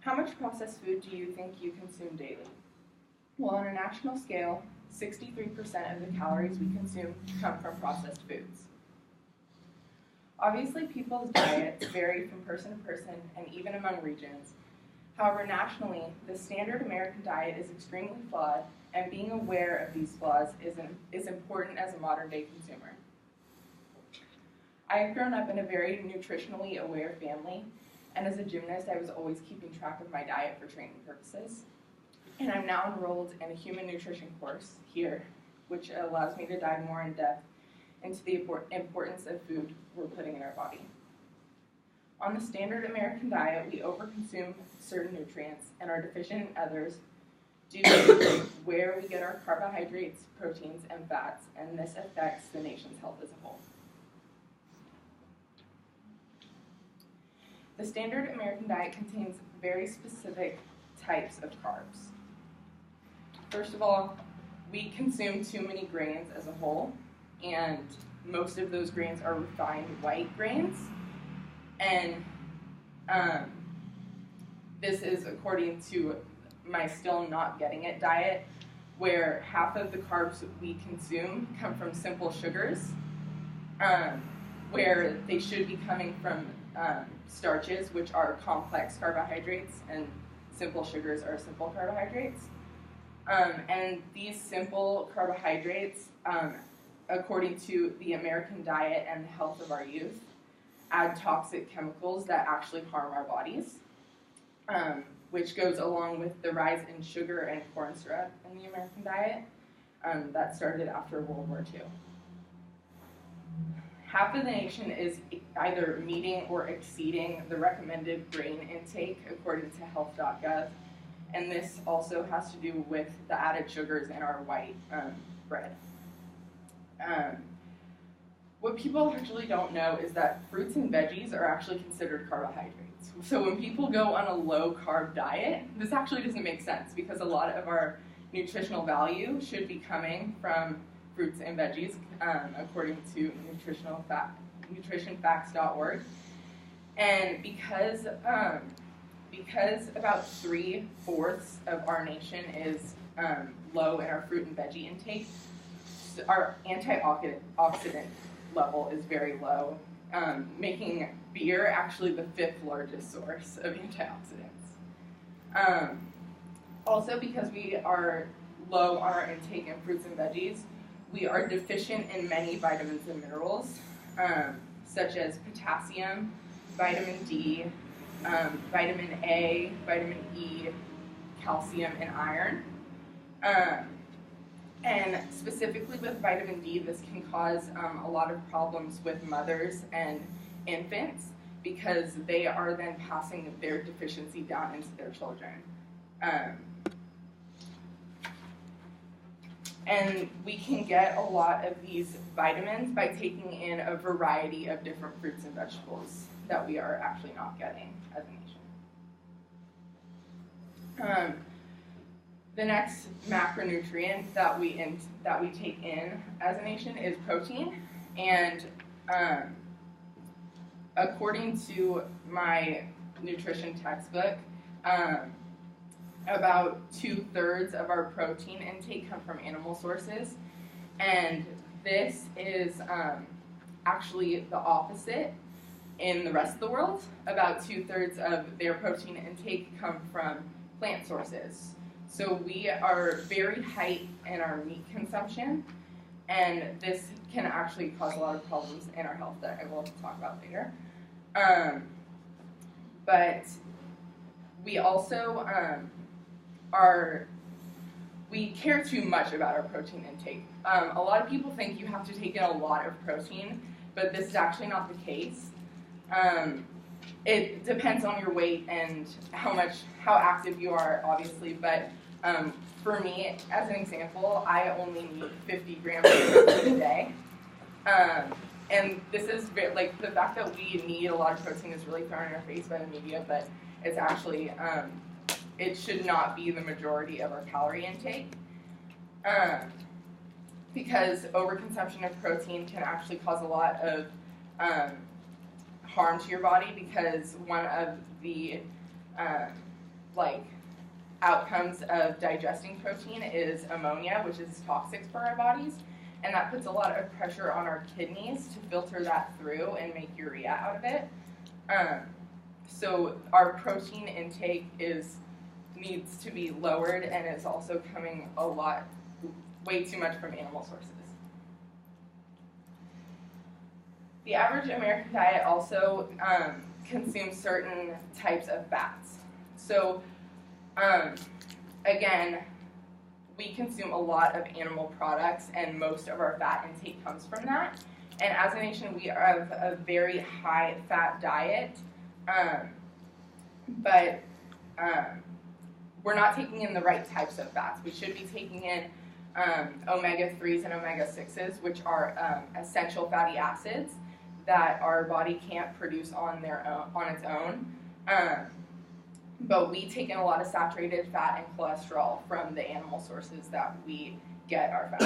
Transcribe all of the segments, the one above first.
How much processed food do you think you consume daily? Well, on a national scale, 63% of the calories we consume come from processed foods. Obviously, people's diets vary from person to person and even among regions. However, nationally, the standard American diet is extremely flawed, and being aware of these flaws is important as a modern-day consumer. I have grown up in a very nutritionally aware family, and as a gymnast, I was always keeping track of my diet for training purposes. And I'm now enrolled in a human nutrition course here, which allows me to dive more in depth into the importance of food we're putting in our body. On the standard American diet, we overconsume certain nutrients and are deficient in others due to where we get our carbohydrates, proteins, and fats, and this affects the nation's health as a whole. The standard American diet contains very specific types of carbs. First of all, we consume too many grains as a whole, and most of those grains are refined white grains. And this is according to my Still Not Getting It diet, where half of the carbs we consume come from simple sugars, where they should be coming from starches, which are complex carbohydrates, and simple sugars are simple carbohydrates. And these simple carbohydrates, according to the American diet and the health of our youth, add toxic chemicals that actually harm our bodies, which goes along with the rise in sugar and corn syrup in the American diet that started after World War II. Half of the nation is either meeting or exceeding the recommended grain intake according to health.gov, and this also has to do with the added sugars in our white bread. What people actually don't know is that fruits and veggies are actually considered carbohydrates. So when people go on a low-carb diet, this actually doesn't make sense because a lot of our nutritional value should be coming from fruits and veggies, according to nutritionfacts.org. And because about 3/4 of our nation is low in our fruit and veggie intake, our antioxidant level is very low, making beer actually the 5th largest source of antioxidants. Also, because we are low on our intake in fruits and veggies, we are deficient in many vitamins and minerals, such as potassium, vitamin D, vitamin A, vitamin E, calcium, and iron. And specifically with vitamin D, this can cause a lot of problems with mothers and infants because they are then passing their deficiency down into their children. And we can get a lot of these vitamins by taking in a variety of different fruits and vegetables that we are actually not getting as a nation. The next macronutrient that we take in as a nation is protein, and according to my nutrition textbook, about 2/3 of our protein intake come from animal sources, and this is actually the opposite in the rest of the world. About 2/3 of their protein intake come from plant sources. So we are very high in our meat consumption, and this can actually cause a lot of problems in our health that I will talk about later. But we also we care too much about our protein intake. A lot of people think you have to take in a lot of protein, but this is actually not the case. It depends on your weight and how active you are, obviously, but for me, as an example, I only need 50 grams of protein a day. And this is like the fact that we need a lot of protein is really thrown in our face by the media, but it's actually it should not be the majority of our calorie intake, because overconsumption of protein can actually cause a lot of harm to your body, because one of the like outcomes of digesting protein is ammonia, which is toxic for our bodies, and that puts a lot of pressure on our kidneys to filter that through and make urea out of it. So our protein intake needs to be lowered, and it's also coming way too much from animal sources. The average American diet also consumes certain types of fats. So again, we consume a lot of animal products, and most of our fat intake comes from that. And as a nation, we have a very high fat diet, but we're not taking in the right types of fats. We should be taking in omega-3s and omega-6s, which are essential fatty acids that our body can't produce on its own. But we take in a lot of saturated fat and cholesterol from the animal sources that we get our fat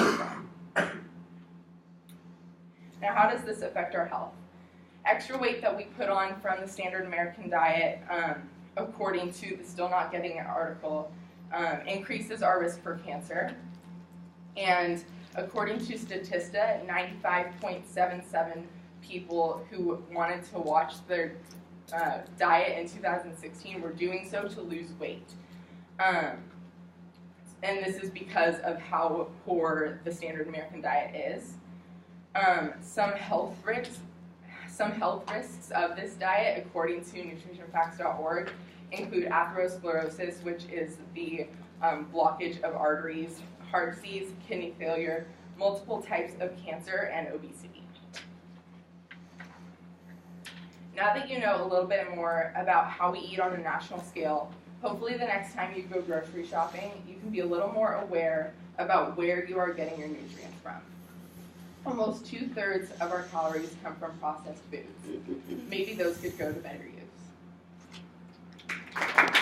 from. Now, how does this affect our health? Extra weight that we put on from the standard American diet, according to the Still Not Getting It article, increases our risk for cancer. And according to Statista, 95.77 people who wanted to watch their diet in 2016 were doing so to lose weight. And this is because of how poor the standard American diet is. Some health risks of this diet, according to nutritionfacts.org, include atherosclerosis, which is the blockage of arteries, heart disease, kidney failure, multiple types of cancer, and obesity. Now that you know a little bit more about how we eat on a national scale, hopefully the next time you go grocery shopping, you can be a little more aware about where you are getting your nutrients from. Almost 2/3 of our calories come from processed foods. Maybe those could go to better use.